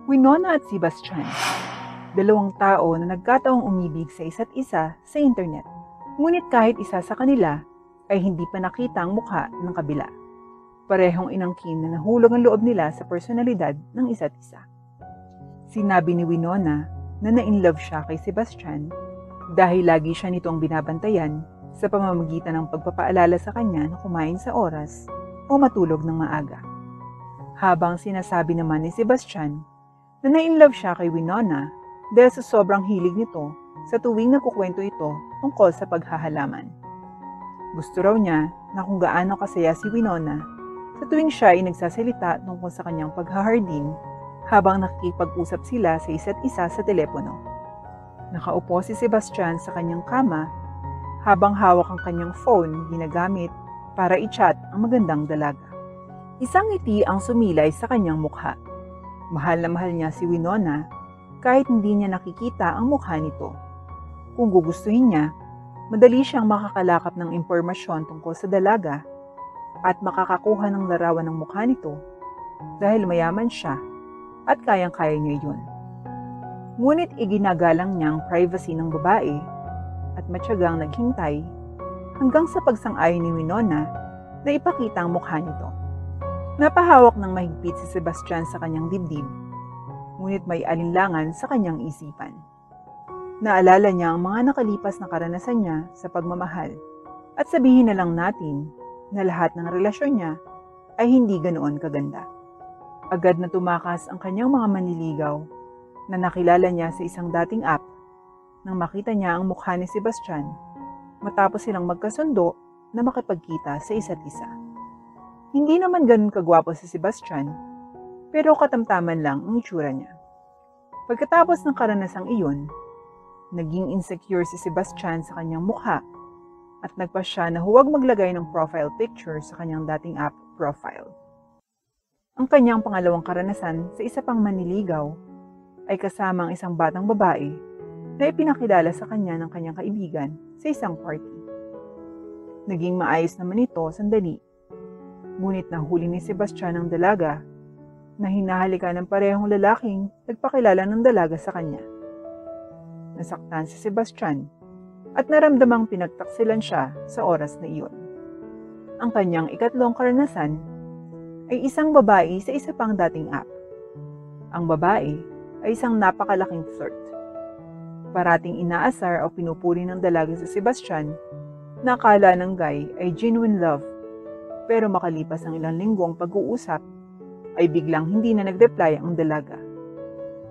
Winona at Sebastian, dalawang tao na nagkataong umibig sa isa't isa sa internet. Ngunit kahit isa sa kanila ay hindi pa nakita ang mukha ng kabila. Parehong inangkin na nahulog ang loob nila sa personalidad ng isa't isa. Sinabi ni Winona na na-inlove siya kay Sebastian dahil lagi siya nitong binabantayan sa pamamagitan ng pagpapaalala sa kanya na kumain sa oras o matulog ng maaga. Habang sinasabi naman ni Sebastian na na-inlove siya kay Winona dahil sa sobrang hilig nito sa tuwing nagkukwento ito tungkol sa paghahalaman. Gusto raw niya na kung gaano kasaya si Winona sa tuwing siya ay nagsasalita tungkol sa kanyang paghahardin habang nakikipag-usap sila sa isa't isa sa telepono. Nakaupo si Sebastian sa kanyang kama habang hawak ang kanyang phone ginagamit para i-chat ang magandang dalaga. Isang ngiti ang sumilay sa kanyang mukha. Mahal na mahal niya si Winona kahit hindi niya nakikita ang mukha nito. Kung gugustuhin niya, madali siyang makakalakap ng impormasyon tungkol sa dalaga at makakakuha ng larawan ng mukha nito dahil mayaman siya at kayang-kaya niya iyon. Ngunit iginagalang niya ang privacy ng babae at matyagang naghintay hanggang sa pagsang-ayon ni Winona na ipakita ang mukha nito. Napahawak ng mahigpit si Sebastian sa kanyang dibdib, ngunit may alinlangan sa kanyang isipan. Naalala niya ang mga nakalipas na karanasan niya sa pagmamahal at sabihin na lang natin na lahat ng relasyon niya ay hindi ganoon kaganda. Agad na tumakas ang kanyang mga manliligaw na nakilala niya sa isang dating app nang makita niya ang mukha ni Sebastian matapos silang magkasundo na makipagkita sa isa't isa. Hindi naman ganun kagwapo si Sebastian, pero katamtaman lang ang itsura niya. Pagkatapos ng karanasang iyon, naging insecure si Sebastian sa kanyang mukha at nagpa siya na huwag maglagay ng profile picture sa kanyang dating app profile. Ang kanyang pangalawang karanasan sa isa pang manliligaw ay kasama ang isang batang babae na ipinakilala sa kanya ng kanyang kaibigan sa isang party. Naging maayos naman ito sandali. Ngunit nahuli ni Sebastian ang dalaga na hinahalikan ng parehong lalaking nagpakilala ng dalaga sa kanya. Nasaktan si Sebastian at naramdamang pinagtaksilan siya sa oras na iyon. Ang kanyang ikatlong karanasan ay isang babae sa isa pang dating app. Ang babae ay isang napakalaking flirt. Parating inaasar o pinupuri ng dalaga sa Sebastian na akala ng guy ay genuine love. Pero makalipas ang ilang linggong pag-uusap, ay biglang hindi na nag-reply ang dalaga.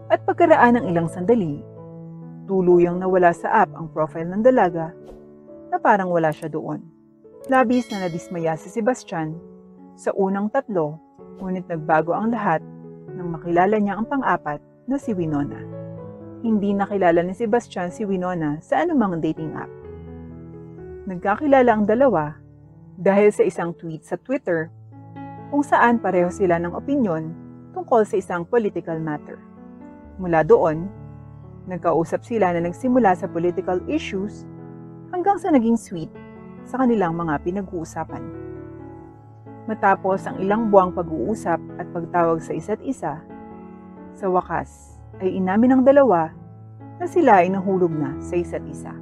At pagkaraan ng ilang sandali, tuluyang nawala sa app ang profile ng dalaga na parang wala siya doon. Labis na nadismaya si Sebastian sa unang tatlo, ngunit nagbago ang lahat nang makilala niya ang pang-apat na si Winona. Hindi nakilala ni Sebastian si Winona sa anumang dating app. Nagkakilala ang dalawa dahil sa isang tweet sa Twitter kung saan pareho sila ng opinyon tungkol sa isang political matter. Mula doon, nagkausap sila na nagsimula sa political issues hanggang sa naging sweet sa kanilang mga pinag-uusapan. Matapos ang ilang buwang pag-uusap at pagtawag sa isa't isa, sa wakas ay inamin ng dalawa na sila ay nahulog na sa isa't isa.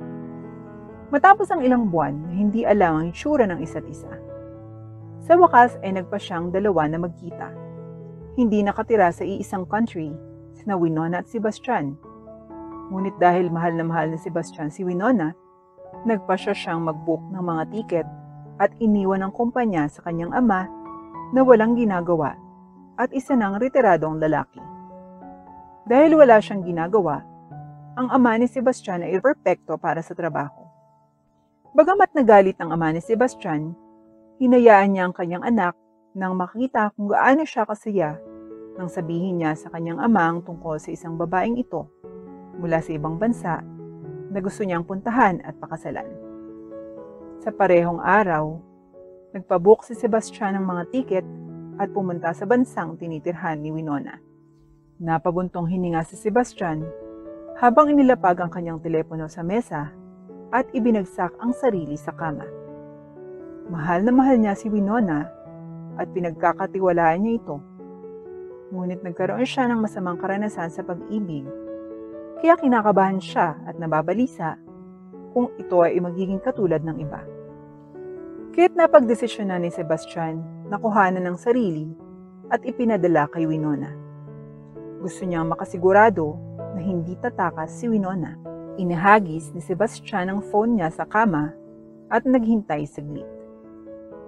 Matapos ang ilang buwan na hindi alam ang itsura ng isa't isa, sa wakas ay nagpa siyang dalawa na magkita. Hindi nakatira sa iisang country, sina Winona at Sebastian. Ngunit dahil mahal na mahal ni Sebastian si Winona, nagpa siyang mag-book ng mga tiket at iniwan ang kumpanya sa kanyang ama na walang ginagawa at isa ng retiradong lalaki. Dahil wala siyang ginagawa, ang ama ni Sebastian ay perpekto para sa trabaho. Bagamat nagalit ang ama ni Sebastian, hinayaan niya ang kanyang anak nang makita kung gaano siya kasaya nang sabihin niya sa kanyang amang tungkol sa isang babaeng ito mula sa ibang bansa na gusto niyang puntahan at pakasalan. Sa parehong araw, nagpabook si Sebastian ng mga tiket at pumunta sa bansang tinitirhan ni Winona. Napabuntong hininga si Sebastian habang inilapag ang kanyang telepono sa mesa at ibinagsak ang sarili sa kama. Mahal na mahal niya si Winona at pinagkakatiwalaan niya ito. Ngunit nagkaroon siya ng masamang karanasan sa pag-ibig, kaya kinakabahan siya at nababalisa kung ito ay magiging katulad ng iba. Kaya't napagdesisyonan ni Sebastian na kuhanan ng sarili at ipinadala kay Winona. Gusto niyang makasigurado na hindi tatakas si Winona. Inahagis ni Sebastian ang phone niya sa kama at naghintay saglit.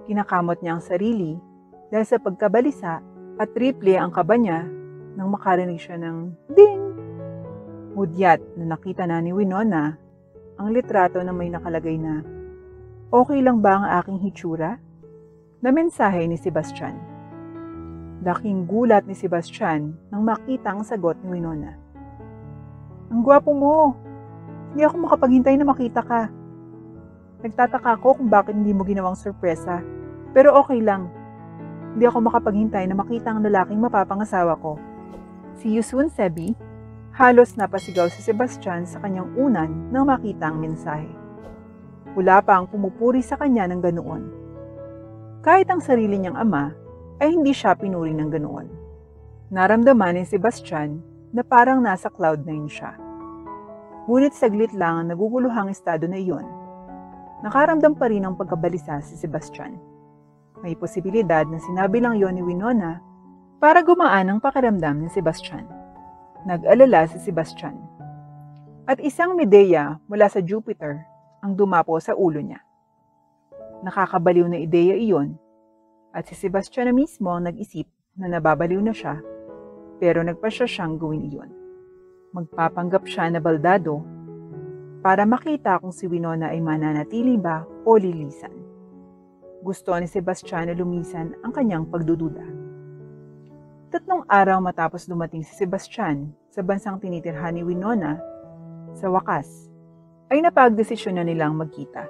Kinakamot niya ang sarili dahil sa pagkabalisa at triple ang kaba niya nang makarinig siya ng ding. Hudyat na nakita na ni Winona ang litrato na may nakalagay na "Okay lang ba ang aking hitsura?" na mensahe ni Sebastian. Laking gulat ni Sebastian nang makita ang sagot ni Winona. "Ang gwapo mo! Hindi ako makapaghintay na makita ka. Nagtataka ako kung bakit hindi mo ginawang sorpresa, pero okay lang. Hindi ako makapaghintay na makita ang lalaking mapapangasawa ko." "See you soon, Sebi." Halos napasigaw si Sebastian sa kanyang unan nang makita ang mensahe. Wala pa ang pumupuri sa kanya ng ganoon. Kahit ang sarili niyang ama ay hindi siya pinuri ng ganoon. Naramdaman ni Sebastian na parang nasa cloud9 siya. Ngunit saglit lang ang naguguluhang estado na iyon. Nakaramdam pa rin ng pagkabalisa si Sebastian. May posibilidad na sinabi lang yon ni Winona para gumaan ang pakiramdam ni Sebastian. Nag-alala si Sebastian. At isang medeya mula sa Jupiter ang dumapo sa ulo niya. Nakakabaliw na ideya iyon at si Sebastian na mismo ang nag-isip na nababaliw na siya pero nagpasya siyang gawin iyon. Magpapanggap siya na baldado para makita kung si Winona ay mananatili ba o lilisan. Gusto ni Sebastian na lumisan ang kanyang pagdududa. 3 araw matapos dumating si Sebastian sa bansang tinitirhan ni Winona, sa wakas, ay napagdesisyon na nilang magkita.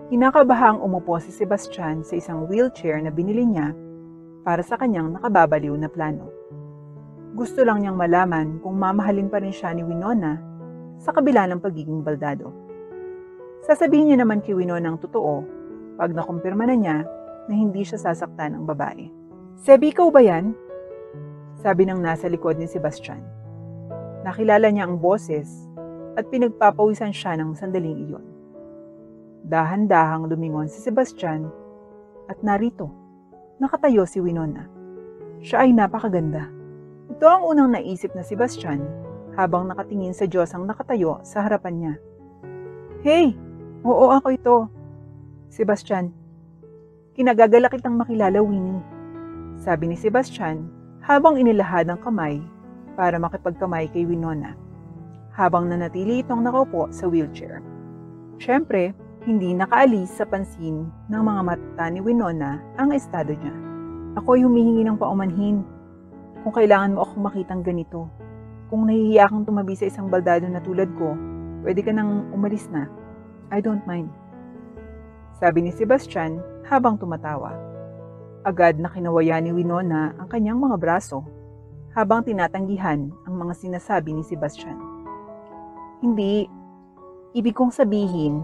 Kinakabahang umupo si Sebastian sa isang wheelchair na binili niya para sa kanyang nakababaliw na plano. Gusto lang niyang malaman kung mamahalin pa rin siya ni Winona sa kabila ng pagiging baldado. Sasabihin niya naman kay Winona ang totoo pag nakumpirma na niya na hindi siya sasaktan ng babae. "Sebi, ikaw ba yan?" sabi ng nasa likod ni Sebastian. Nakilala niya ang boses at pinagpapawisan siya ng sandaling iyon. Dahan-dahang lumingon si Sebastian at narito, nakatayo si Winona. Siya ay napakaganda. Ito ang unang naisip na Sebastian habang nakatingin sa Diyos ang nakatayo sa harapan niya. "Hey, oo ako ito. Sebastian, kinagagala kitang makilala, Winnie," sabi ni Sebastian habang inilahad ang kamay para makipagkamay kay Winona, habang nanatili itong nakaupo sa wheelchair. Siyempre, hindi nakaalis sa pansin ng mga mata ni Winona ang estado niya. "Ako'y humihingi ng paumanhin. Kung kailangan mo akong makitang ganito, kung nahihiya kang tumabi sa isang baldado na tulad ko, pwede ka nang umalis na. I don't mind," sabi ni Sebastian habang tumatawa. Agad na kinawaya ni Winona ang kanyang mga braso habang tinatanggihan ang mga sinasabi ni Sebastian. "Hindi, ibig kong sabihin,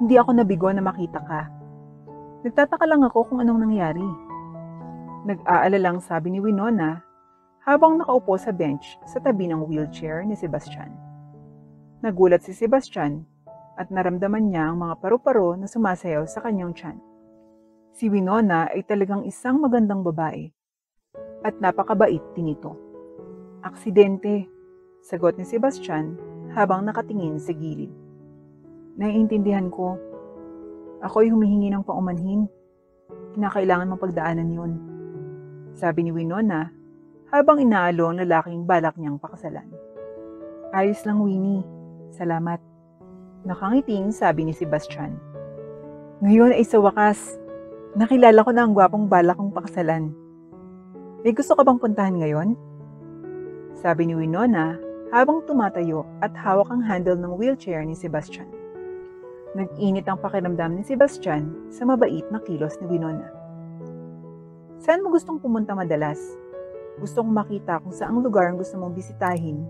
hindi ako nabigo na makita ka. Nagtataka lang ako kung anong nangyari." Nag-aalalang sabi ni Winona habang nakaupo sa bench sa tabi ng wheelchair ni Sebastian. Nagulat si Sebastian at naramdaman niya ang mga paru-paro na sumasayaw sa kanyang tiyan. Si Winona ay talagang isang magandang babae at napakabait din ito. "Aksidente," sagot ni Sebastian habang nakatingin sa gilid. "Naiintindihan ko. Ako'y humihingi ng paumanhin. Kinakailangan mong pagdaanan yun," sabi ni Winona habang inaalo ang lalaking balak niyang pakasalan. "Ayos lang, Winnie. Salamat," nakangiting sabi ni Sebastian. "Ngayon ay sa wakas, nakilala ko na ang gwapong balak kong pakasalan. May gusto ka bang puntahan ngayon?" sabi ni Winona habang tumatayo at hawak ang handle ng wheelchair ni Sebastian. Nag-init ang pakiramdam ni Sebastian sa mabait na kilos ni Winona. "Saan mo gustong pumunta madalas? Gusto kong makita kung saang lugar ang gusto mong bisitahin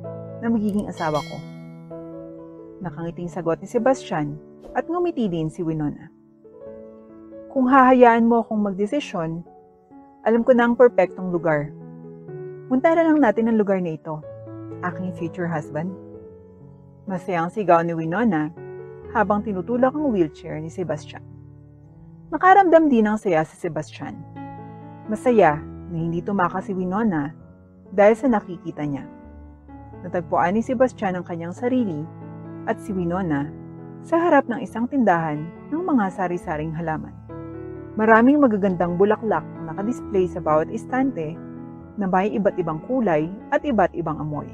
na magiging asawa ko." Nakangiting sagot ni Sebastian at ngumiti din si Winona. "Kung hahayaan mo akong magdesisyon, alam ko na ang perpektong lugar. Puntahan lang natin ang lugar na ito, aking future husband. Masayang sigaw ni Winona habang tinutulak ang wheelchair ni Sebastian. Nakaramdam din ng saya si Sebastian. Masaya na hindi tumakas si Winona dahil sa nakikita niya. Natagpuan ni Sebastian ang kanyang sarili at si Winona sa harap ng isang tindahan ng mga sari-saring halaman. Maraming magagandang bulaklak ang nakadisplay sa bawat istante na may iba't ibang kulay at iba't ibang amoy.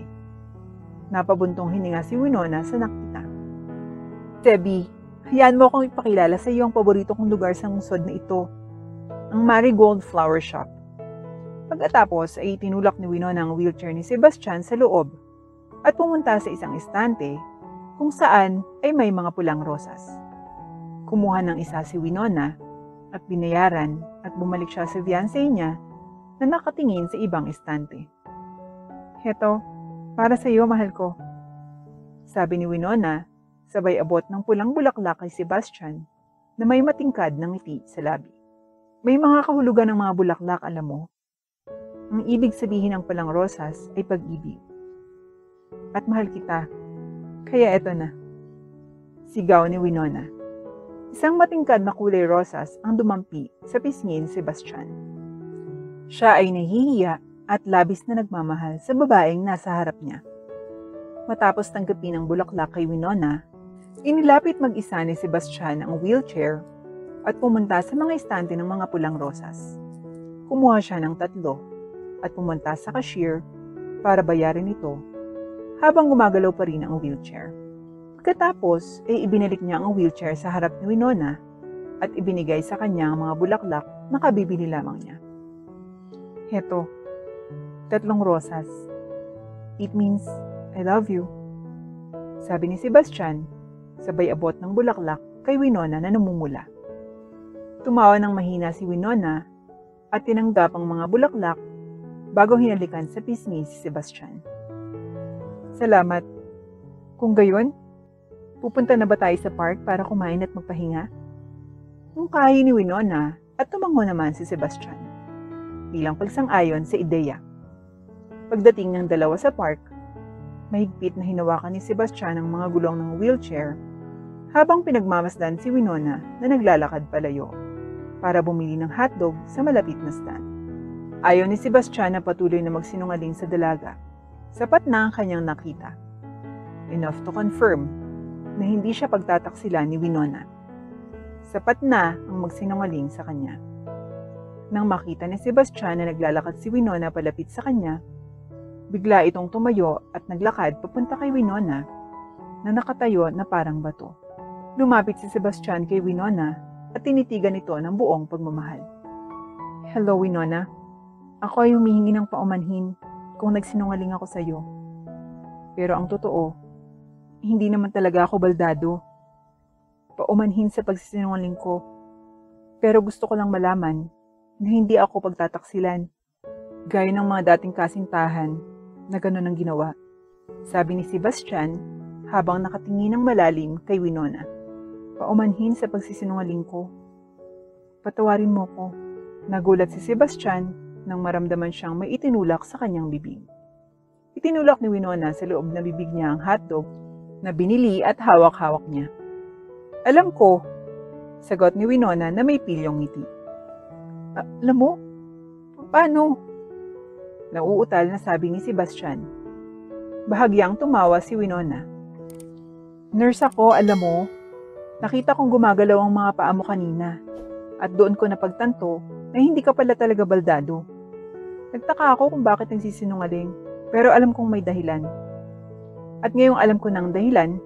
Napabuntong hininga si Winona sa nakita. Debbie, hayaan mo akong ipakilala sa iyo ang paborito kong lugar sa lungsod na ito, ang Marigold Flower Shop. Pagkatapos ay tinulak ni Winona ang wheelchair ni Sebastian sa loob at pumunta sa isang estante kung saan ay may mga pulang rosas. Kumuha ng isa si Winona at binayaran at bumalik siya sa fiancé niya na nakatingin sa ibang estante. Heto, para sa iyo, mahal ko, sabi ni Winona, sabay abot ng pulang bulaklak kay Sebastian na may matingkad ng ngiti sa labi. May mga kahulugan ng mga bulaklak, alam mo. Ang ibig sabihin ng pulang rosas ay pag-ibig. At mahal kita, kaya eto na. Sigaw ni Winona. Isang matingkad na kulay rosas ang dumampi sa pisngi ni Sebastian. Siya ay nahihiya at labis na nagmamahal sa babaeng nasa harap niya. Matapos tanggapin ang bulaklak kay Winona, inilapit mag-isa ni Sebastian ang wheelchair at pumunta sa mga estante ng mga pulang rosas. Kumuha siya ng 3 at pumunta sa cashier para bayarin ito habang gumagalaw pa rin ang wheelchair. Pagkatapos ay ibinalik niya ang wheelchair sa harap ni Winona at ibinigay sa kanya ang mga bulaklak na kabibili lamang niya. Heto, 3 rosas. It means I love you, sabi ni Sebastian, sabay abot ng bulaklak kay Winona na namumula. Tumawa ng mahina si Winona at tinanggap ang mga bulaklak bago hinalikan sa pisngi si Sebastian. Salamat. Kung gayon, pupunta na ba tayo sa park para kumain at magpahinga? Nungkahi ni Winona at tumango naman si Sebastian bilang pagsang-ayon sa ideya. Pagdating ng dalawa sa park, mahigpit na hinawakan ni Sebastian ang mga gulong ng wheelchair habang pinagmamasdan si Winona na naglalakad palayo para bumili ng hotdog sa malapit na stand. Ayaw ni Sebastian na patuloy na magsinungaling sa dalaga. Sapat na ang kanyang nakita. Enough to confirm na hindi siya pagtataksilan ni Winona. Sapat na ang magsinungaling sa kanya. Nang makita ni Sebastian na naglalakad si Winona palapit sa kanya, bigla itong tumayo at naglakad papunta kay Winona na nakatayo na parang bato. Lumapit si Sebastian kay Winona at tinitigan ito ng buong pagmamahal. Hello, Winona. Ako ay humihingi ng paumanhin kung nagsinungaling ako sa iyo. Pero ang totoo, hindi naman talaga ako baldado. Paumanhin sa pagsisinungaling ko. Pero gusto ko lang malaman na hindi ako pagtataksilan. Gaya ng mga dating kasintahan na gano'n ang ginawa. Sabi ni Sebastian habang nakatingin ng malalim kay Winona. Paumanhin sa pagsisinungaling ko. Patawarin mo ko. Nagulat si Sebastian nang maramdaman siyang may itinulak sa kanyang bibig. Itinulak ni Winona sa loob na bibig niya ang hotdog na binili at hawak-hawak niya. Alam ko, sagot ni Winona na may pilyong ngiti. Alam mo? Paano? Nauutal na sabi ni Sebastian. Bahagyang tumawa si Winona. Nurse ako, alam mo, nakita kong gumagalaw ang mga paa mo kanina at doon ko napagtanto na hindi ka pala talaga baldado. Nagtaka ako kung bakit nagsisinungaling, pero alam kong may dahilan. At ngayong alam ko ng dahilan,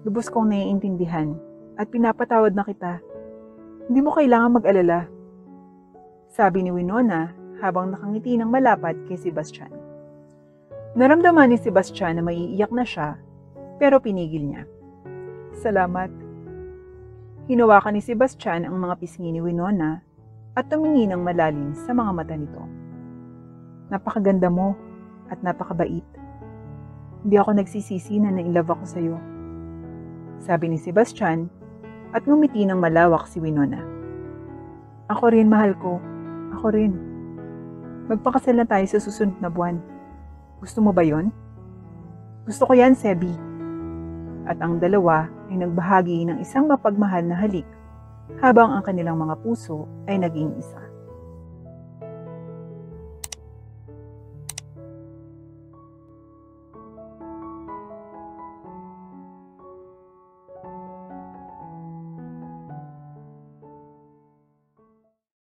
lubos kong naiintindihan at pinapatawad na kita. Hindi mo kailangan mag-alala, sabi ni Winona habang nakangiti ng malapad kay Sebastian. Naramdaman ni Sebastian na maiiyak na siya, pero pinigil niya. Salamat. Hinawakan ni Sebastian ang mga pisngi ni Winona at tumingin ng malalim sa mga mata nito. Napakaganda mo at napakabait. Hindi ako nagsisisi na na-inlove ako sa iyo, sabi ni Sebastian at ngumiti ng malawak si Winona. Ako rin, mahal ko. Ako rin. Magpakasal na tayo sa susunod na buwan. Gusto mo ba yon? Gusto ko yan, Sebi. At ang dalawa ay nagbahagi ng isang mapagmahal na halik habang ang kanilang mga puso ay naging isa.